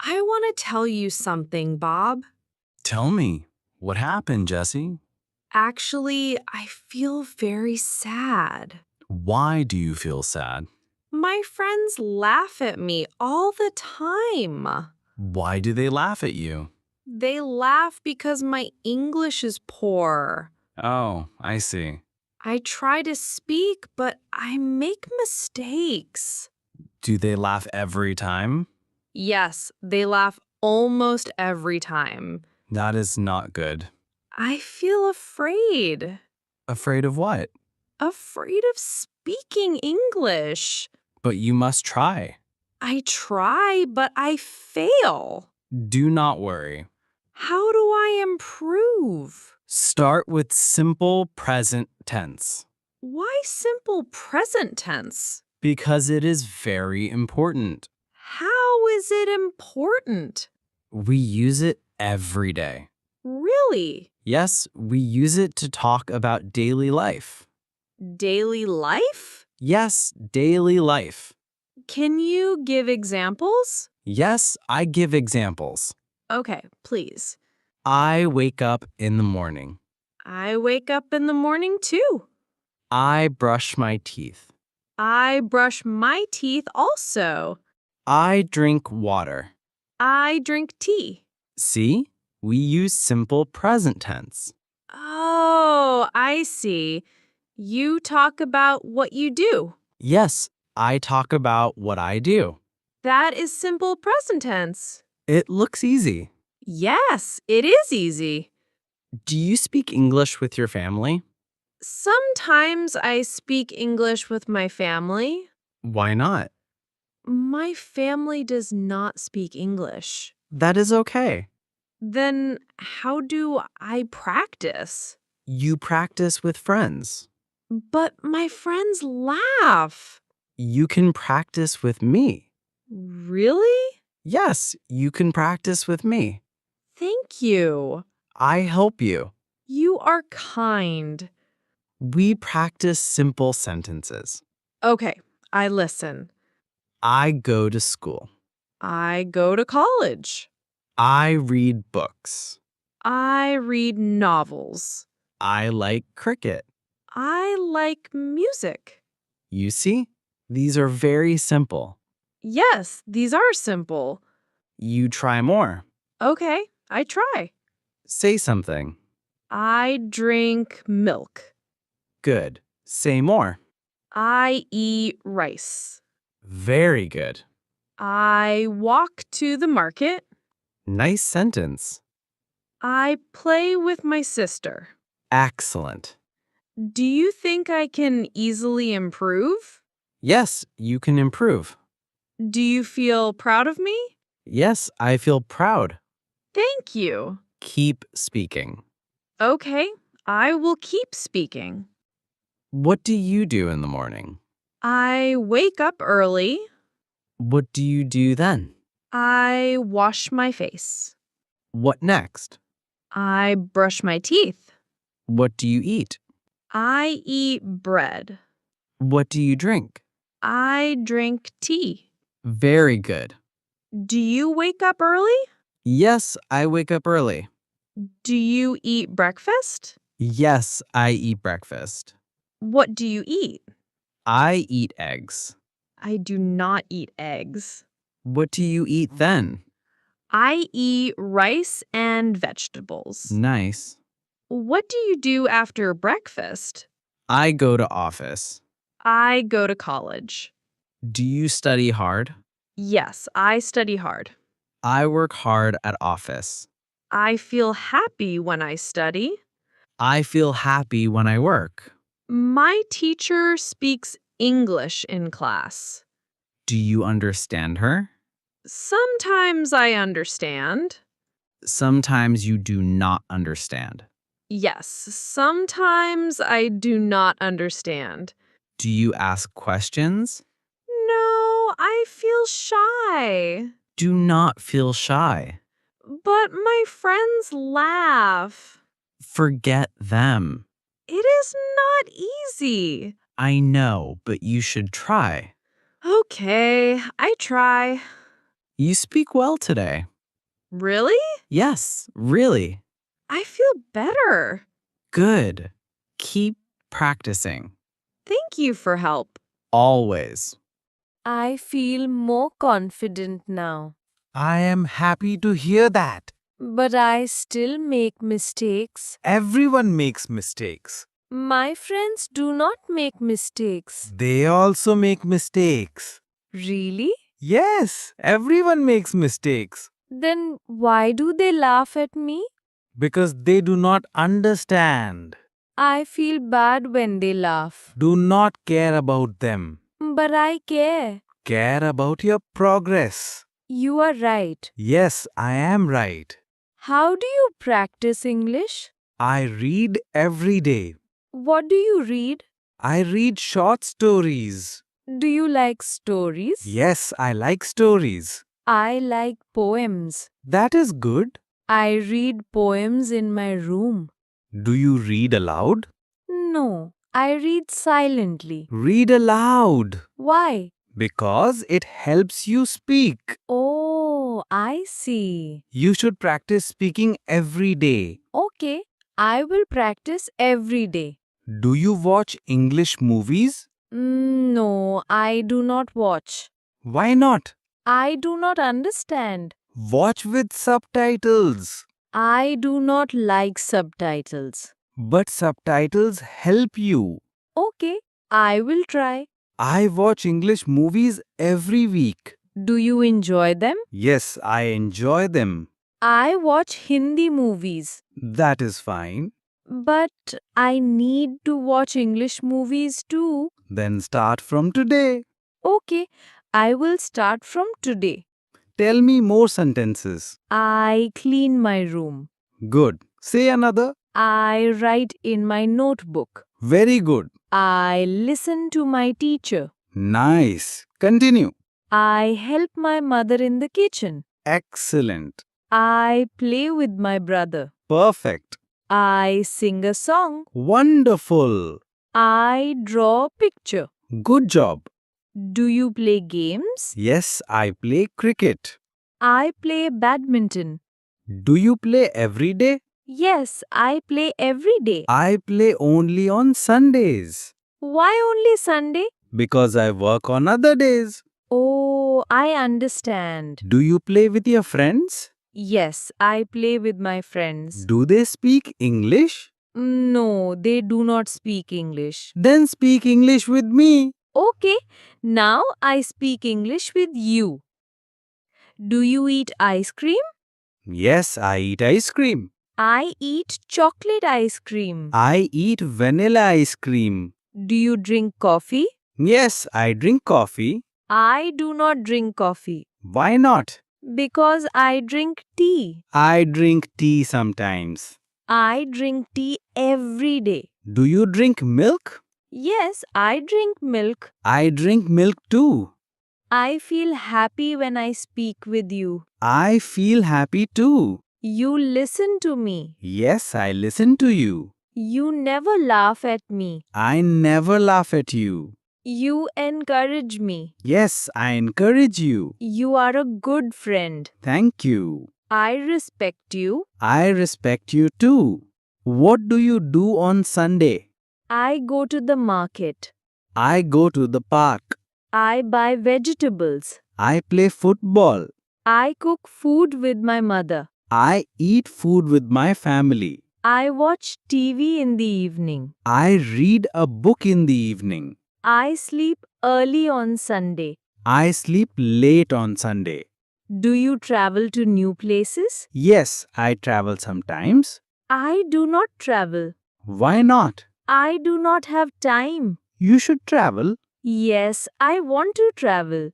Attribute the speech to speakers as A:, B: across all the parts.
A: I want to tell you something, Bob.
B: Tell me, what happened, Jesse?
A: Actually, I feel very sad.
B: Why do you feel sad?
A: My friends laugh at me all the time.
B: Why do they laugh at you?
A: They laugh because my English is poor.
B: Oh, I see.
A: I try to speak, but I make mistakes.
B: Do they laugh every time?
A: Yes, they laugh almost every time.
B: That is not good.
A: I feel afraid.
B: Afraid of what?
A: Afraid of speaking English.
B: But you must try.
A: I try, but I fail.
B: Do not worry.
A: How do I improve?
B: Start with simple present tense
A: Why simple present tense?
B: because it is very important.
A: How is it important?
B: We use it every day.
A: Really?
B: Yes, we use it to talk about daily life.
A: Daily life?
B: Yes, daily life.
A: Can you give examples?
B: Yes, I give examples.
A: Okay, please.
B: I wake up in the morning.
A: I wake up in the morning too.
B: I brush my teeth.
A: I brush my teeth also.
B: I drink water.
A: I drink tea.
B: See? We use simple present tense.
A: Oh, I see. You talk about what you do.
B: Yes, I talk about what I do.
A: That is simple present tense.
B: It looks easy.
A: Yes, it is easy.
B: Do you speak English with your family?
A: Sometimes I speak English with my family.
B: Why not?
A: My family does not speak English.
B: That is okay.
A: Then how do I practice?
B: You practice with friends.
A: But my friends laugh.
B: You can practice with me.
A: Really?
B: Yes, you can practice with me.
A: Thank you.
B: I help you.
A: You are kind.
B: We practice simple sentences.
A: Okay, I listen.
B: I go to school.
A: I go to college.
B: I read books.
A: I read novels.
B: I like cricket.
A: I like music.
B: You see? These are very simple.
A: Yes, these are simple.
B: You try more.
A: Okay, I try.
B: Say something.
A: I drink milk.
B: Good. Say more.
A: I eat rice.
B: Very good.
A: I walk to the market.
B: Nice sentence.
A: I play with my sister.
B: Excellent.
A: Do you think I can easily improve?
B: Yes, you can improve.
A: Do you feel proud of me?
B: Yes, I feel proud.
A: Thank you.
B: Keep speaking.
A: Okay, I will keep speaking.
B: What do you do in the morning?
A: I wake up early.
B: What do you do then?
A: I wash my face.
B: What next?
A: I brush my teeth.
B: What do you eat?
A: I eat bread.
B: What do you drink?
A: I drink tea.
B: Very good.
A: Do you wake up early?
B: Yes, I wake up early.
A: Do you eat breakfast?
B: Yes, I eat breakfast.
A: What do you eat?
B: I eat eggs.
A: I do not eat eggs.
B: What do you eat then?
A: I eat rice and vegetables.
B: Nice.
A: What do you do after breakfast?
B: I go to office.
A: I go to college.
B: Do you study hard?
A: Yes, I study hard.
B: I work hard at office.
A: I feel happy when I study.
B: I feel happy when I work.
A: My teacher speaks English in class.
B: Do you understand her?
A: Sometimes I understand.
B: Sometimes you do not understand.
A: Yes, sometimes I do not understand.
B: Do you ask questions?
A: No, I feel shy.
B: Do not feel shy.
A: But my friends laugh.
B: Forget them.
A: It is not easy.
B: I know, but you should try.
A: Okay, I try.
B: You speak well today.
A: Really?
B: Yes, really.
A: I feel better.
B: Good. Keep practicing.
A: Thank you for help.
B: Always.
A: I feel more confident now.
C: I am happy to hear that.
A: But I still make mistakes.
C: Everyone makes mistakes.
A: My friends do not make mistakes.
C: They also make mistakes.
A: Really?
C: Yes, everyone makes mistakes
A: Then why do they laugh at me?
C: because they do not understand.
A: I feel bad when they laugh.
C: Do not care about them.
A: But I care.
C: Care about your progress.
A: You are right.
C: Yes, I am right.
A: How do you practice English?
C: I read every day.
A: What do you read?
C: I read short stories.
A: Do you like stories?
C: Yes, I like stories.
A: I like poems.
C: That is good.
A: I read poems in my room.
C: Do you read aloud?
A: No, I read silently.
C: Read aloud
A: Why?
C: because it helps you speak.
A: Oh, I see.
C: You should practice speaking every day.
A: Okay, I will practice every day.
C: Do you watch English movies?
A: No, I do not watch.
C: Why not?
A: I do not understand.
C: Watch with subtitles.
A: I do not like subtitles.
C: But subtitles help you.
A: Okay, I will try.
C: I watch English movies every week.
A: Do you enjoy them?
C: Yes, I enjoy them.
A: I watch Hindi movies.
C: That is fine.
A: But I need to watch English movies too.
C: Then start from today.
A: Okay, I will start from today.
C: Tell me more sentences.
A: I clean my room.
C: Good. Say another.
A: I write in my notebook.
C: Very good.
A: I listen to my teacher.
C: Nice. Continue.
A: I help my mother in the kitchen.
C: Excellent.
A: I play with my brother.
C: Perfect.
A: I sing a song.
C: Wonderful.
A: I draw a picture.
C: Good job.
A: Do you play games?
C: Yes, I play cricket.
A: I play badminton.
C: Do you play every day?
A: Yes, I play every day.
C: I play only on Sundays
A: Why only Sunday?
C: because I work on other days.
A: Oh, I understand.
C: Do you play with your friends?
A: Yes, I play with my friends.
C: Do they speak English?
A: No, they do not speak English.
C: Then speak English with me.
A: Okay, now I speak English with you. Do you eat ice cream?
C: Yes, I eat ice cream.
A: I eat chocolate ice cream.
C: I eat vanilla ice cream.
A: Do you drink coffee?
C: Yes, I drink coffee.
A: I do not drink coffee
C: Why not?
A: because I drink tea.
C: I drink tea sometimes.
A: I drink tea every day.
C: Do you drink milk?
A: Yes, I drink milk.
C: I drink milk too.
A: I feel happy when I speak with you.
C: I feel happy too.
A: You listen to me.
C: Yes, I listen to you.
A: You never laugh at me.
C: I never laugh at you.
A: You encourage me.
C: Yes, I encourage you.
A: You are a good friend.
C: Thank you.
A: I respect you.
C: I respect you too. What do you do on Sunday?
A: I go to the market.
C: I go to the park.
A: I buy vegetables.
C: I play football.
A: I cook food with my mother.
C: I eat food with my family.
A: I watch TV in the evening.
C: I read a book in the evening.
A: I sleep early on Sunday.
C: I sleep late on Sunday.
A: Do you travel to new places?
C: Yes, I travel sometimes.
A: I do not travel.
C: Why not?
A: I do not have time.
C: You should travel.
A: Yes, I want to travel.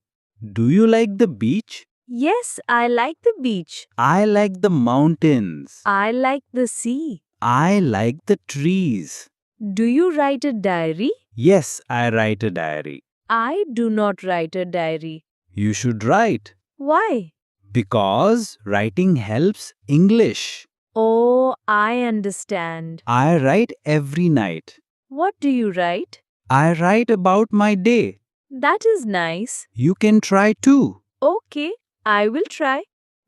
C: Do you like the beach?
A: Yes, I like the beach.
C: I like the mountains.
A: I like the sea.
C: I like the trees.
A: Do you write a diary?
C: Yes, I write a diary.
A: I do not write a diary.
C: You should write.
A: Why?
C: Because writing helps English.
A: Oh, I understand.
C: I write every night.
A: What do you write?
C: I write about my day.
A: That is nice.
C: You can try too.
A: Okay, I will try.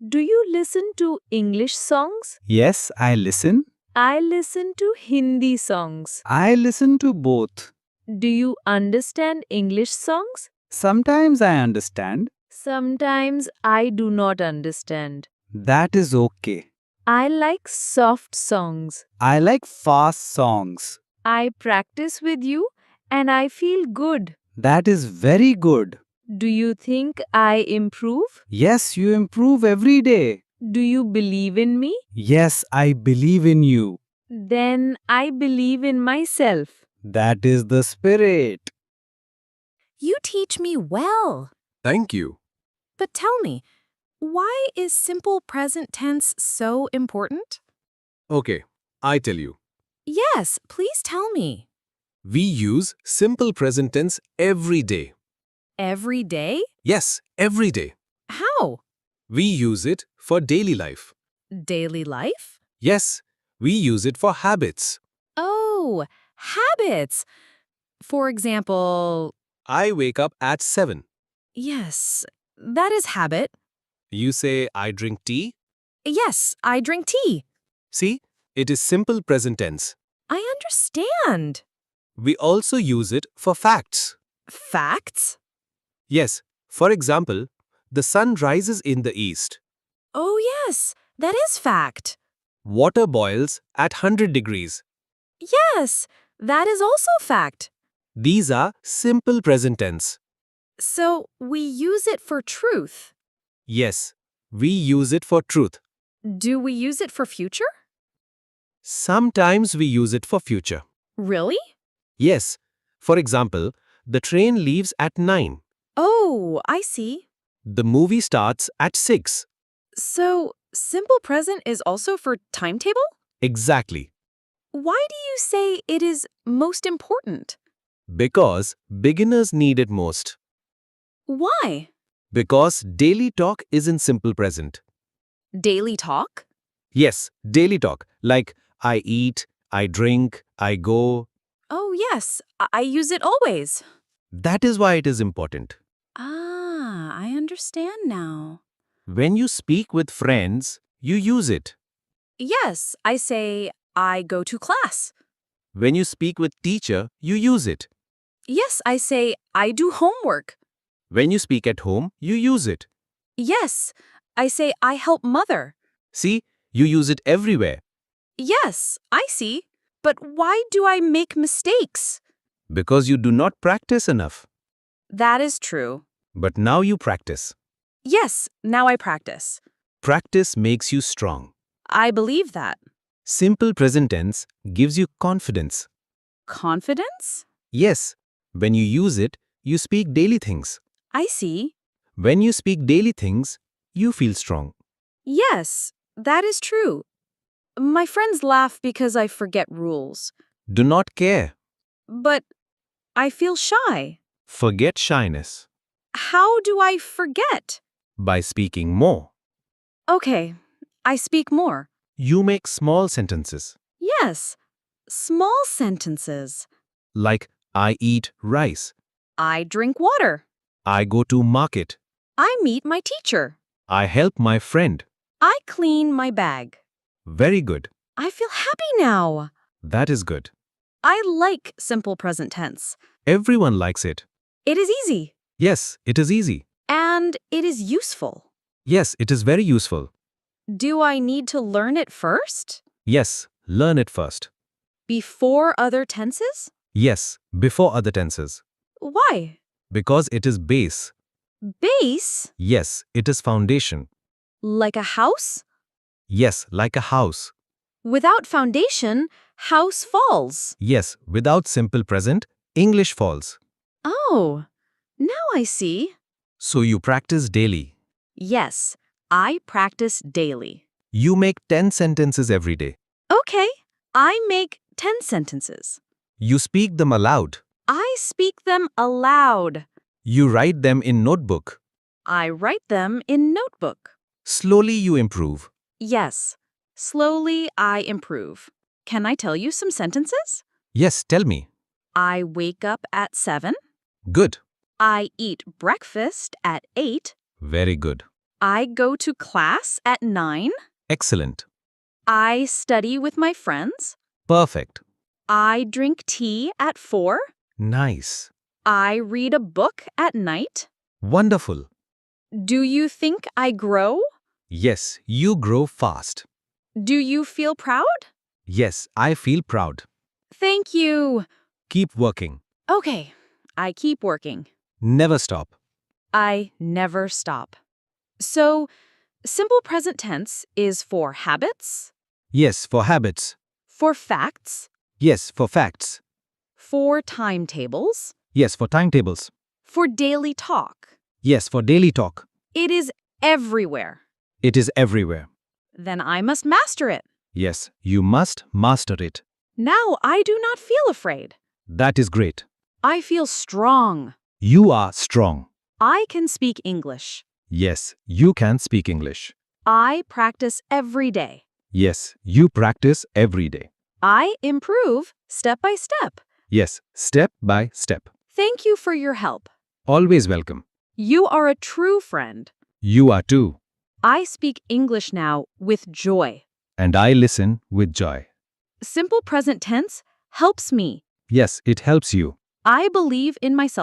A: Do you listen to English songs?
C: Yes, I listen.
A: I listen to Hindi songs.
C: I listen to both.
A: Do you understand English songs?
C: Sometimes I understand.
A: Sometimes I do not understand.
C: That is okay.
A: I like soft songs.
C: I like fast songs.
A: I practice with you and I feel good.
C: That is very good.
A: Do you think I improve?
C: Yes, you improve every day.
A: Do you believe in me?
C: Yes, I believe in you.
A: Then I believe in myself.
C: That is the spirit.
D: You teach me well.
E: Thank you.
D: But tell me, why is simple present tense so important?
E: Okay, I tell you.
D: Yes, please tell me.
E: We use simple present tense every day.
D: Every day?
E: Yes, every day.
D: How?
E: We use it for daily life.
D: Daily life?
E: Yes, we use it for habits.
D: Oh, habits. For example,
E: I wake up at 7.
D: yes, that is habit.
E: You say, I drink tea.
D: Yes, I drink tea.
E: See, it is simple present tense.
D: I understand.
E: We also use it for facts.
D: Facts?
E: Yes, for example, the sun rises in the east.
D: Oh, yes, that is fact.
E: Water boils at 100 degrees.
D: Yes, that is also fact.
E: These are simple present tense.
D: So we use it for truth.
E: Yes, we use it for truth.
D: Do we use it for future?
E: Sometimes we use it for future.
D: Really?
E: Yes, for example, the train leaves at 9.
D: Oh, I see.
E: The movie starts at 6.
D: So simple present is also for timetable?
E: Exactly.
D: Why do you say it is most important?
E: Because beginners need it most.
D: Why?
E: Because daily talk is in simple present.
D: Daily talk?
E: Yes, daily talk, like I eat, I drink, I go.
D: Oh, yes, I use it always.
E: That is why it is important.
D: Ah, I understand now.
E: When you speak with friends, you use it.
D: Yes, I say, I go to class.
E: When you speak with teacher, you use it.
D: Yes, I say, I do homework.
E: When you speak at home, you use it.
D: Yes, I say, I help mother.
E: See, you use it everywhere.
D: Yes, I see. But why do I make mistakes?
E: Because you do not practice enough.
D: That is true.
E: But now you practice.
D: Yes, now I practice.
E: Practice makes you strong.
D: I believe that.
E: Simple present tense gives you confidence.
D: Confidence?
E: Yes, when you use it, you speak daily things.
D: I see.
E: When you speak daily things, you feel strong.
D: Yes, that is true. My friends laugh because I forget rules.
E: Do not care.
D: But I feel shy.
E: Forget shyness
D: How do I forget?
E: by speaking more.
D: Okay, I speak more.
E: You make small sentences
D: Yes, small sentences.
E: like I eat rice.
D: I drink water.
E: I go to market.
D: I meet my teacher.
E: I help my friend.
D: I clean my bag.
E: Very good.
D: I feel happy now.
E: That is good.
D: I like simple present tense.
E: Everyone likes it.
D: It is easy.
E: Yes, it is easy.
D: And it is useful.
E: Yes, it is very useful.
D: Do I need to learn it first?
E: Yes, learn it first.
D: Before other tenses?
E: Yes, before other tenses.
D: Why?
E: Because it is base.
D: Base?
E: Yes, it is foundation.
D: Like a house?
E: Yes, like a house.
D: Without foundation, house falls.
E: Yes, without simple present, English falls.
D: Oh, now I see.
E: So you practice daily.
D: Yes, I practice daily.
E: You make 10 sentences every day.
D: Okay, I make 10 sentences.
E: You speak them aloud.
D: I speak them aloud.
E: You write them in notebook.
D: I write them in notebook.
E: Slowly you improve.
D: Yes, slowly I improve. Can I tell you some sentences?
E: Yes, tell me.
D: I wake up at 7.
E: Good.
D: I eat breakfast at 8.
E: Very good.
D: I go to class at 9.
E: Excellent.
D: I study with my friends.
E: Perfect.
D: I drink tea at 4.
E: Nice.
D: I read a book at night.
E: Wonderful.
D: Do you think I grow?
E: Yes, you grow fast.
D: Do you feel proud?
E: Yes, I feel proud.
D: Thank you.
E: Keep working.
D: Okay, I keep working.
E: Never stop.
D: I never stop. So, simple present tense is for habits,
E: Yes, for habits.
D: for facts,
E: Yes, for facts.
D: for timetables,
E: Yes, for timetables.
D: for daily talk.
E: Yes, for daily talk.
D: It is everywhere.
E: It is everywhere.
D: Then I must master it.
E: Yes, you must master it.
D: Now I do not feel afraid.
E: That is great.
D: I feel strong.
E: You are strong.
D: I can speak English.
E: Yes, you can speak English.
D: I practice every day.
E: Yes, you practice every day.
D: I improve step by step.
E: Yes, step by step.
D: Thank you for your help.
E: Always welcome.
D: You are a true friend.
E: You are too.
D: I speak English now with joy.
E: And I listen with joy.
D: Simple present tense helps me.
E: Yes, it helps you.
D: I believe in myself